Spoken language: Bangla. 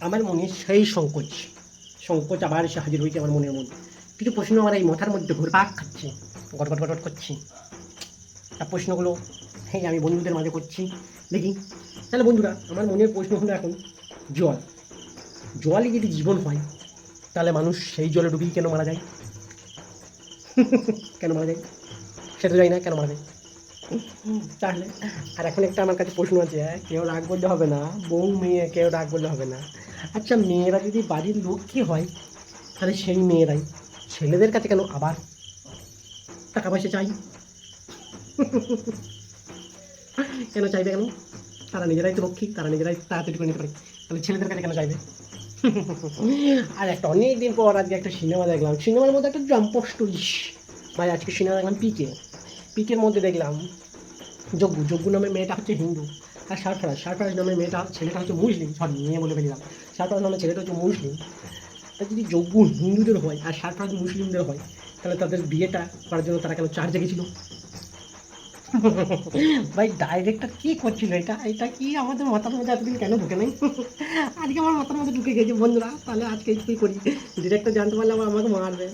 আমার মনে সেই সংকোচ সংকোচ আবার এসে হাজির হয়েছে আমার মনের মধ্যে। কিছু প্রশ্ন আমার এই মাথার মধ্যে ঘুরপাক খাচ্ছে, গটগট গটগট করছি। আর প্রশ্নগুলো আমি বন্ধুদের মাঝে করছি, দেখি। তাহলে বন্ধুরা, আমার মনের প্রশ্ন হলো এখন, জল জলই যদি জীবন হয়, তাহলে মানুষ সেই জলে ডুবেই কেন মারা যায়? কেন মারা যায় সেটা জানি না, কেন মারা যায়। তাহলে আর এখন একটা আমার কাছে প্রশ্ন আছে, কেউ রাগ করলে হবে না, বউ মেয়ে কেউ রাগ করলে হবে না। আচ্ছা, মেয়েরা যদি বাড়ির লক্ষ্মী হয়, তাহলে সেই মেয়েরাই ছেলেদের কাছে কেন আবার টাকা পয়সা চাই? কেন চাইবে কেন? তারা নিজেরাই তো লক্ষ্মী, তারা নিজেরাই তাড়াতাড়ি করে নিতে পারে, তাহলে ছেলেদের কাছে কেন চাইবে? আর একটা অনেক দিন পর আজকে একটা সিনেমা দেখলাম, সিনেমার মধ্যে একটা জাম্প স্টোরি। ভাই আজকে সিনেমা দেখলাম পিকে। পিকের মধ্যে দেখলাম যজ্ঞ যজ্ঞ নামের মেয়েটা হচ্ছে হিন্দু, আর সারফরাজ সারফরাজ নামের ছেলেটা হচ্ছে মুসলিম, সরি মেয়ে বলে ফেললাম। সারফরাজ নামের ছেলেটা হচ্ছে মুসলিম। তা যদি যজ্ঞ হিন্দুদের হয় আর সারফরাজ মুসলিমদের হয়, তাহলে তাদের বিয়েটা করার জন্য তারা কেন চার্জে গেছিল? ভাই ডাইরেক্টর কি করছিল? এটা এটা কি আমাদের মাথার মধ্যে এতদিন কেন ঢুকে নাই? আজকে আমার মাথার মধ্যে ঢুকে গেছে বন্ধুরা। তাহলে আজকে কি করি, ডিরেক্টর জানতে পারলে আবার আমাকে মারবে।